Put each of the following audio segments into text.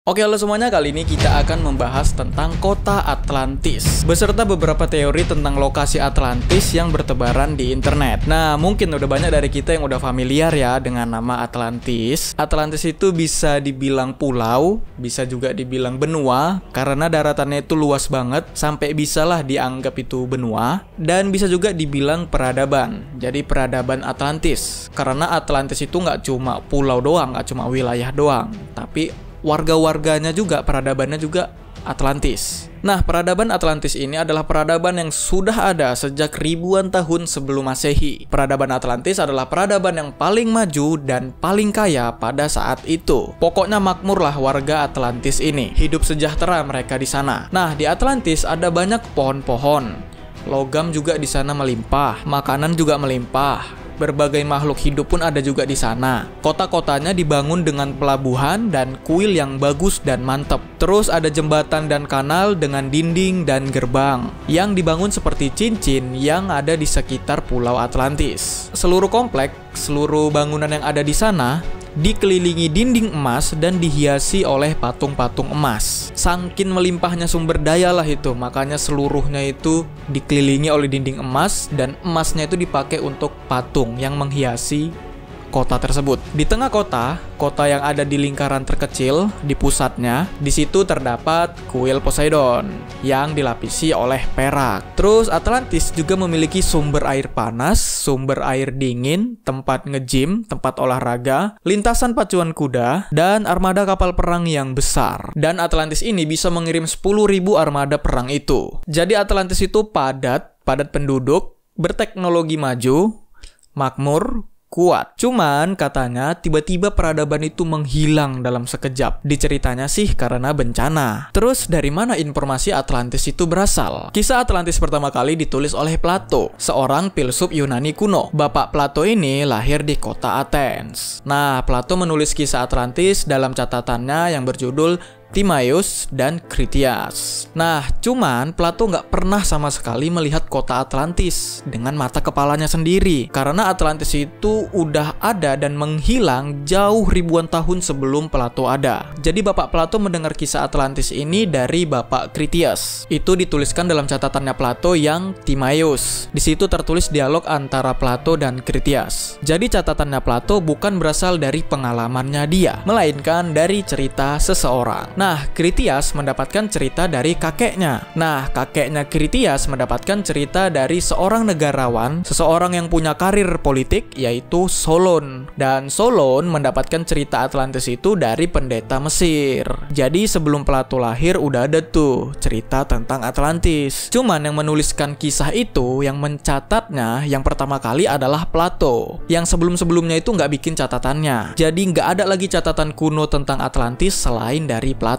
Oke, halo semuanya, kali ini kita akan membahas tentang kota Atlantis beserta beberapa teori tentang lokasi Atlantis yang bertebaran di internet. Nah, mungkin udah banyak dari kita yang udah familiar ya dengan nama Atlantis. Atlantis itu bisa dibilang pulau, bisa juga dibilang benua karena daratannya itu luas banget sampai bisalah dianggap itu benua, dan bisa juga dibilang peradaban. Jadi peradaban Atlantis karena Atlantis itu nggak cuma pulau doang, nggak cuma wilayah doang, tapi warga-warganya juga, peradabannya juga Atlantis. Nah, peradaban Atlantis ini adalah peradaban yang sudah ada sejak ribuan tahun sebelum Masehi. Peradaban Atlantis adalah peradaban yang paling maju dan paling kaya pada saat itu. Pokoknya makmurlah warga Atlantis ini. Hidup sejahtera mereka di sana. Nah, di Atlantis ada banyak pohon-pohon. Logam juga di sana melimpah, makanan juga melimpah. Berbagai makhluk hidup pun ada juga di sana. Kota-kotanya dibangun dengan pelabuhan dan kuil yang bagus dan mantap. Terus ada jembatan dan kanal dengan dinding dan gerbang yang dibangun seperti cincin yang ada di sekitar Pulau Atlantis. Seluruh komplek, seluruh bangunan yang ada di sana dikelilingi dinding emas dan dihiasi oleh patung-patung emas. Sangkin melimpahnya sumber daya lah itu, makanya seluruhnya itu dikelilingi oleh dinding emas dan emasnya itu dipakai untuk patung yang menghiasi kota tersebut. Di tengah kota yang ada di lingkaran terkecil, di pusatnya, di situ terdapat kuil Poseidon yang dilapisi oleh perak. Terus Atlantis juga memiliki sumber air panas, sumber air dingin, tempat nge-gym, tempat olahraga, lintasan pacuan kuda, dan armada kapal perang yang besar. Dan Atlantis ini bisa mengirim 10.000 armada perang itu. Jadi Atlantis itu padat penduduk, berteknologi maju, makmur, kuat. Cuman katanya tiba-tiba peradaban itu menghilang dalam sekejap. Diceritanya sih karena bencana. Terus dari mana informasi Atlantis itu berasal? Kisah Atlantis pertama kali ditulis oleh Plato, seorang filsuf Yunani kuno. Bapak Plato ini lahir di kota Athens. Nah, Plato menulis kisah Atlantis dalam catatannya yang berjudul Timaeus dan Critias. Nah, cuman Plato nggak pernah sama sekali melihat kota Atlantis dengan mata kepalanya sendiri. Karena Atlantis itu udah ada dan menghilang jauh ribuan tahun sebelum Plato ada. Jadi Bapak Plato mendengar kisah Atlantis ini dari Bapak Critias. Itu dituliskan dalam catatannya Plato yang Timaeus. Di situ tertulis dialog antara Plato dan Critias. Jadi catatannya Plato bukan berasal dari pengalamannya dia, melainkan dari cerita seseorang. Nah, Critias mendapatkan cerita dari kakeknya. Nah, kakeknya Critias mendapatkan cerita dari seorang negarawan, seseorang yang punya karir politik, yaitu Solon. Dan Solon mendapatkan cerita Atlantis itu dari pendeta Mesir. Jadi sebelum Plato lahir udah ada tuh cerita tentang Atlantis. Cuman yang menuliskan kisah itu, yang mencatatnya, yang pertama kali adalah Plato. Yang sebelum-sebelumnya itu nggak bikin catatannya. Jadi nggak ada lagi catatan kuno tentang Atlantis selain dari Plato.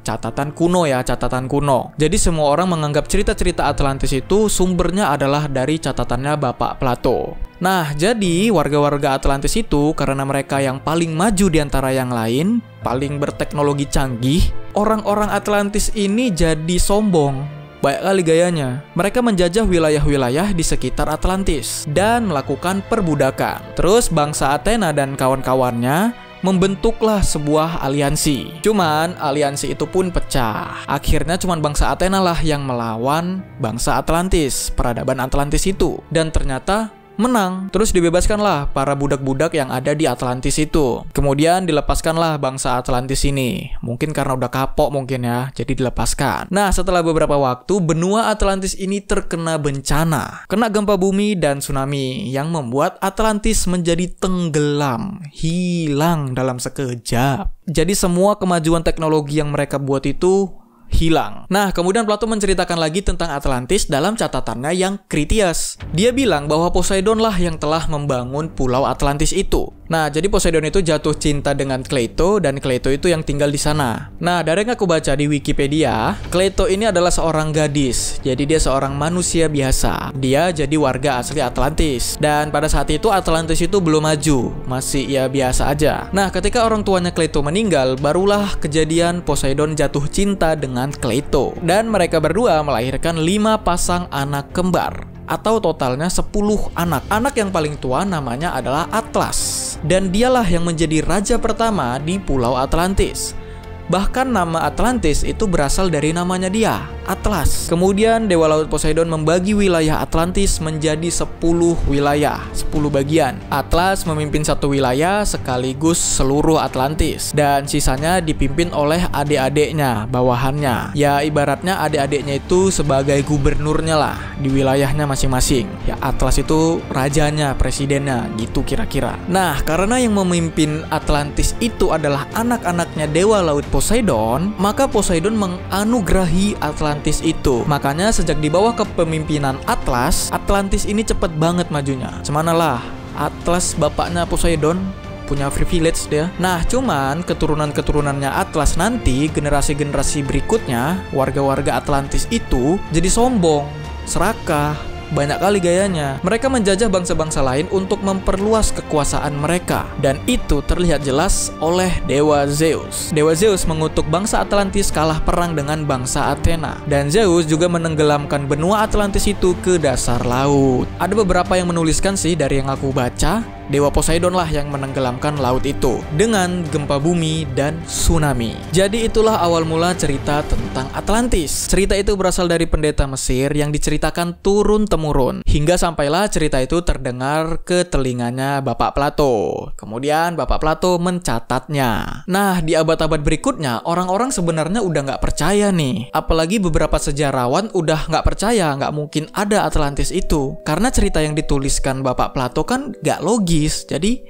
Catatan kuno ya, catatan kuno. Jadi semua orang menganggap cerita-cerita Atlantis itu sumbernya adalah dari catatannya Bapak Plato. Nah, jadi warga-warga Atlantis itu karena mereka yang paling maju di antara yang lain, paling berteknologi canggih, orang-orang Atlantis ini jadi sombong. Banyak kali gayanya. Mereka menjajah wilayah-wilayah di sekitar Atlantis dan melakukan perbudakan. Terus bangsa Athena dan kawan-kawannya membentuklah sebuah aliansi. Cuman aliansi itu pun pecah. Akhirnya cuman bangsa Athena lah yang melawan bangsa Atlantis, peradaban Atlantis itu. Dan ternyata menang. Terus dibebaskanlah para budak-budak yang ada di Atlantis itu. Kemudian dilepaskanlah bangsa Atlantis ini. Mungkin karena udah kapok mungkin ya, jadi dilepaskan. Nah, setelah beberapa waktu, benua Atlantis ini terkena bencana. Kena gempa bumi dan tsunami yang membuat Atlantis menjadi tenggelam, hilang dalam sekejap. Jadi semua kemajuan teknologi yang mereka buat itu hilang. Nah, kemudian Plato menceritakan lagi tentang Atlantis dalam catatannya yang Critias. Dia bilang bahwa Poseidon lah yang telah membangun pulau Atlantis itu. Nah, jadi Poseidon itu jatuh cinta dengan Kleito dan Kleito itu yang tinggal di sana. Nah, dari yang aku baca di Wikipedia, Kleito ini adalah seorang gadis. Jadi dia seorang manusia biasa. Dia jadi warga asli Atlantis. Dan pada saat itu Atlantis itu belum maju, masih ya biasa aja. Nah, ketika orang tuanya Kleito meninggal, barulah kejadian Poseidon jatuh cinta dengan Kleito. Dan mereka berdua melahirkan 5 pasang anak kembar. Atau totalnya 10 anak. Anak yang paling tua namanya adalah Atlas. Dan dialah yang menjadi raja pertama di Pulau Atlantis. Bahkan nama Atlantis itu berasal dari namanya dia, Atlas. Kemudian Dewa Laut Poseidon membagi wilayah Atlantis menjadi 10 wilayah, 10 bagian. Atlas memimpin satu wilayah sekaligus seluruh Atlantis, dan sisanya dipimpin oleh adik-adiknya, bawahannya. Ya ibaratnya adik-adiknya itu sebagai gubernurnya lah di wilayahnya masing-masing. Ya Atlas itu rajanya, presidennya gitu kira-kira. Nah, karena yang memimpin Atlantis itu adalah anak-anaknya Dewa Laut Poseidon, maka Poseidon menganugerahi Atlantis itu. Makanya sejak di bawah kepemimpinan Atlas, Atlantis ini cepet banget majunya. Semanalah, Atlas bapaknya Poseidon punya privilege dia. Nah, cuman keturunan-keturunannya Atlas nanti, generasi-generasi berikutnya, warga-warga Atlantis itu jadi sombong, serakah, banyak kali gayanya. Mereka menjajah bangsa-bangsa lain untuk memperluas kekuasaan mereka, dan itu terlihat jelas oleh Dewa Zeus. Dewa Zeus mengutuk bangsa Atlantis kalah perang dengan bangsa Athena, dan Zeus juga menenggelamkan benua Atlantis itu ke dasar laut. Ada beberapa yang menuliskan sih dari yang aku baca, Dewa Poseidon lah yang menenggelamkan laut itu dengan gempa bumi dan tsunami. Jadi itulah awal mula cerita tentang Atlantis. Cerita itu berasal dari pendeta Mesir yang diceritakan turun-temurun hingga sampailah cerita itu terdengar ke telinganya Bapak Plato. Kemudian Bapak Plato mencatatnya. Nah, di abad-abad berikutnya orang-orang sebenarnya udah nggak percaya nih. Apalagi beberapa sejarawan udah nggak percaya, nggak mungkin ada Atlantis itu. Karena cerita yang dituliskan Bapak Plato kan nggak logis. Jadi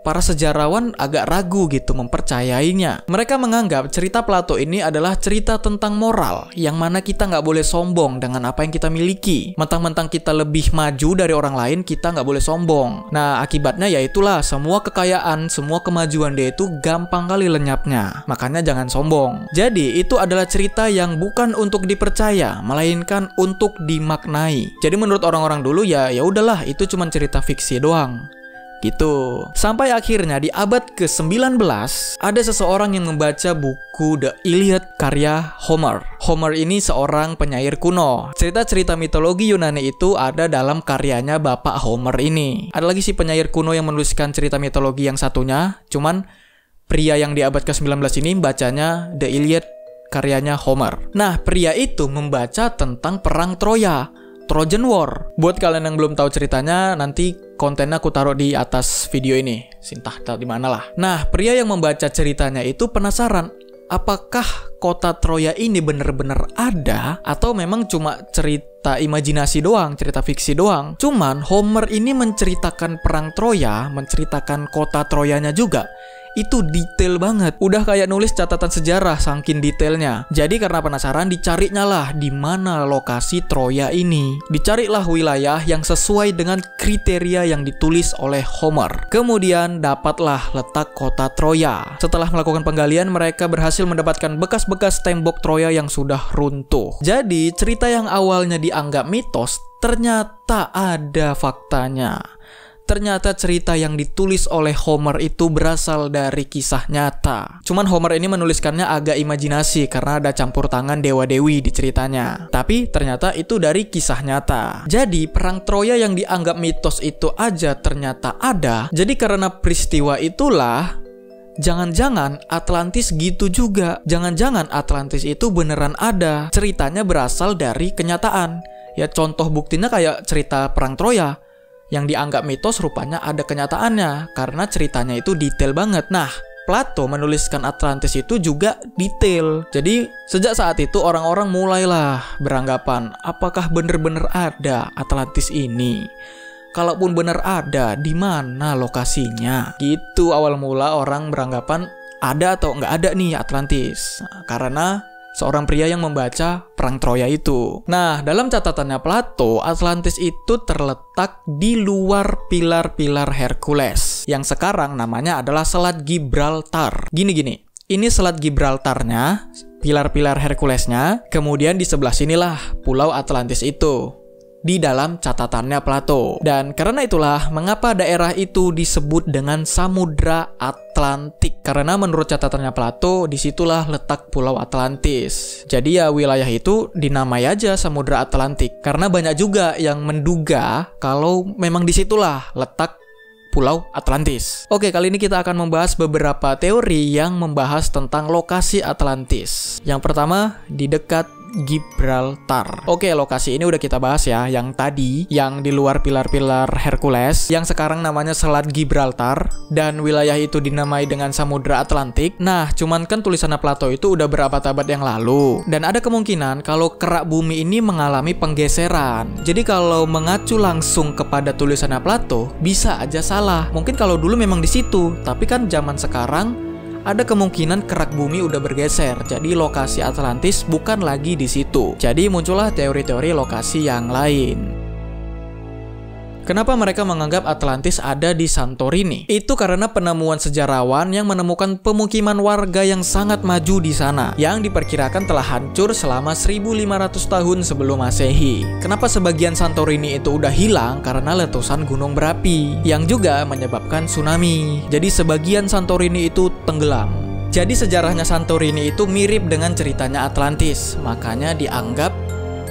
para sejarawan agak ragu gitu mempercayainya. Mereka menganggap cerita Plato ini adalah cerita tentang moral, yang mana kita nggak boleh sombong dengan apa yang kita miliki. Mentang-mentang kita lebih maju dari orang lain, kita nggak boleh sombong. Nah, akibatnya ya itulah, semua kekayaan, semua kemajuan dia itu gampang kali lenyapnya. Makanya jangan sombong. Jadi itu adalah cerita yang bukan untuk dipercaya, melainkan untuk dimaknai. Jadi menurut orang-orang dulu ya udahlah, itu cuma cerita fiksi doang. Gitu. Sampai akhirnya di abad ke-19 ada seseorang yang membaca buku The Iliad karya Homer. Homer ini seorang penyair kuno. Cerita-cerita mitologi Yunani itu ada dalam karyanya Bapak Homer ini. Ada lagi si penyair kuno yang menuliskan cerita mitologi yang satunya, cuman pria yang di abad ke-19 ini bacanya The Iliad karyanya Homer. Nah, pria itu membaca tentang perang Troya, Trojan War. Buat kalian yang belum tahu ceritanya, nanti kontennya aku taruh di atas video ini. Sintah tahu di mana lah. Nah, pria yang membaca ceritanya itu penasaran, apakah kota Troya ini benar-benar ada atau memang cuma cerita imajinasi doang, cerita fiksi doang. Cuman Homer ini menceritakan perang Troya, menceritakan kota Troyanya juga. Itu detail banget. Udah kayak nulis catatan sejarah saking detailnya. Jadi karena penasaran, dicarinya lah di mana lokasi Troya ini. Dicarilah wilayah yang sesuai dengan kriteria yang ditulis oleh Homer. Kemudian dapatlah letak kota Troya. Setelah melakukan penggalian, mereka berhasil mendapatkan bekas-bekas tembok Troya yang sudah runtuh. Jadi cerita yang awalnya dianggap mitos ternyata ada faktanya. Ternyata cerita yang ditulis oleh Homer itu berasal dari kisah nyata. Cuman Homer ini menuliskannya agak imajinasi karena ada campur tangan dewa-dewi di ceritanya. Tapi ternyata itu dari kisah nyata. Jadi perang Troya yang dianggap mitos itu aja ternyata ada. Jadi karena peristiwa itulah, jangan-jangan Atlantis gitu juga. Jangan-jangan Atlantis itu beneran ada. Ceritanya berasal dari kenyataan. Ya contoh buktinya kayak cerita perang Troya. Yang dianggap mitos rupanya ada kenyataannya, karena ceritanya itu detail banget. Nah, Plato menuliskan Atlantis itu juga detail. Jadi, sejak saat itu orang-orang mulailah beranggapan, apakah bener-bener ada Atlantis ini? Kalaupun bener ada, di mana lokasinya? Gitu awal mula orang beranggapan ada atau nggak ada nih Atlantis. Nah, karena seorang pria yang membaca perang Troya itu. Nah, dalam catatannya Plato, Atlantis itu terletak di luar pilar-pilar Hercules, yang sekarang namanya adalah Selat Gibraltar. Gini-gini, ini Selat Gibraltarnya, pilar-pilar Herculesnya, kemudian di sebelah sinilah Pulau Atlantis itu, di dalam catatannya Plato. Dan karena itulah mengapa daerah itu disebut dengan Samudra Atlantik. Karena menurut catatannya Plato, disitulah letak Pulau Atlantis. Jadi ya wilayah itu dinamai aja Samudra Atlantik. Karena banyak juga yang menduga kalau memang disitulah letak Pulau Atlantis. Oke, kali ini kita akan membahas beberapa teori yang membahas tentang lokasi Atlantis. Yang pertama, di dekat Gibraltar. Oke, lokasi ini udah kita bahas ya. Yang tadi, yang di luar pilar-pilar Hercules, yang sekarang namanya Selat Gibraltar, dan wilayah itu dinamai dengan Samudra Atlantik. Nah, cuman kan tulisannya Plato itu udah berabad-abad yang lalu. Dan ada kemungkinan kalau kerak bumi ini mengalami penggeseran. Jadi kalau mengacu langsung kepada tulisannya Plato, bisa aja salah. Mungkin kalau dulu memang di situ, tapi kan zaman sekarang ada kemungkinan kerak bumi udah bergeser, jadi lokasi Atlantis bukan lagi di situ. Jadi muncullah teori-teori lokasi yang lain. Kenapa mereka menganggap Atlantis ada di Santorini? Itu karena penemuan sejarawan yang menemukan pemukiman warga yang sangat maju di sana, yang diperkirakan telah hancur selama 1500 tahun sebelum Masehi. Kenapa sebagian Santorini itu udah hilang? Karena letusan gunung berapi, yang juga menyebabkan tsunami. Jadi sebagian Santorini itu tenggelam. Jadi sejarahnya Santorini itu mirip dengan ceritanya Atlantis, makanya dianggap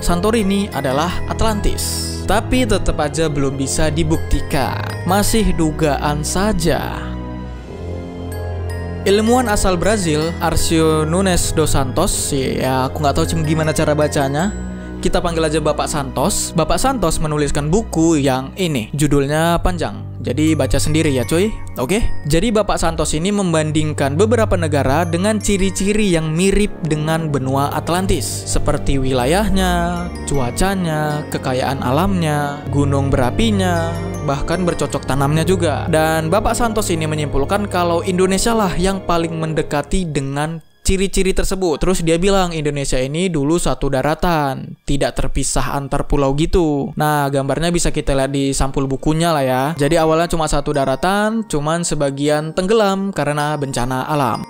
Santorini adalah Atlantis. Tapi tetap aja belum bisa dibuktikan. Masih dugaan saja. Ilmuwan asal Brazil, Arcio Nunes dos Santos, ya aku nggak tahu gimana cara bacanya. Kita panggil aja Bapak Santos. Bapak Santos menuliskan buku yang ini, judulnya panjang. Jadi baca sendiri ya cuy, oke? Jadi Bapak Santos ini membandingkan beberapa negara dengan ciri-ciri yang mirip dengan benua Atlantis. Seperti wilayahnya, cuacanya, kekayaan alamnya, gunung berapinya, bahkan bercocok tanamnya juga. Dan Bapak Santos ini menyimpulkan kalau Indonesia lah yang paling mendekati dengan ciri-ciri tersebut. Terus dia bilang Indonesia ini dulu satu daratan, tidak terpisah antar pulau gitu. Nah, gambarnya bisa kita lihat di sampul bukunya lah ya. Jadi awalnya cuma satu daratan, cuman sebagian tenggelam karena bencana alam.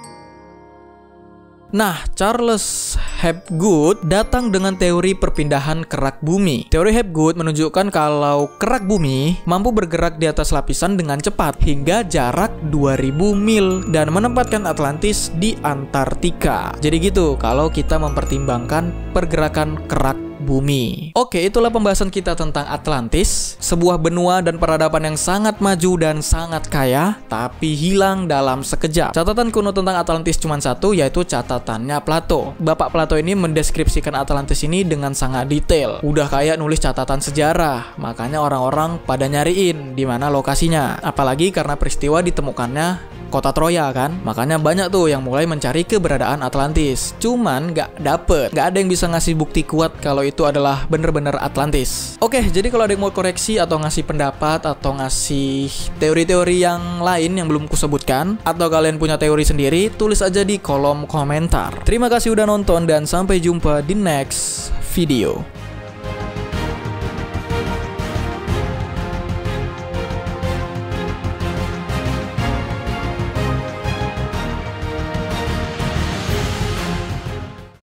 Nah, Charles Hapgood datang dengan teori perpindahan kerak bumi. Teori Hapgood menunjukkan kalau kerak bumi mampu bergerak di atas lapisan dengan cepat hingga jarak 2000 mil dan menempatkan Atlantis di Antartika. Jadi gitu kalau kita mempertimbangkan pergerakan kerak bumi. Oke, itulah pembahasan kita tentang Atlantis, sebuah benua dan peradaban yang sangat maju dan sangat kaya, tapi hilang dalam sekejap. Catatan kuno tentang Atlantis cuma satu, yaitu catatannya Plato. Bapak Plato ini mendeskripsikan Atlantis ini dengan sangat detail. Udah kayak nulis catatan sejarah, makanya orang-orang pada nyariin di mana lokasinya. Apalagi karena peristiwa ditemukannya kota Troya kan, makanya banyak tuh yang mulai mencari keberadaan Atlantis. Cuman nggak ada yang bisa ngasih bukti kuat kalau itu adalah bener-bener Atlantis. Oke, jadi kalau ada yang mau koreksi atau ngasih pendapat atau ngasih teori-teori yang lain yang belum kusebutkan, atau kalian punya teori sendiri, tulis aja di kolom komentar. Terima kasih udah nonton dan sampai jumpa di next video.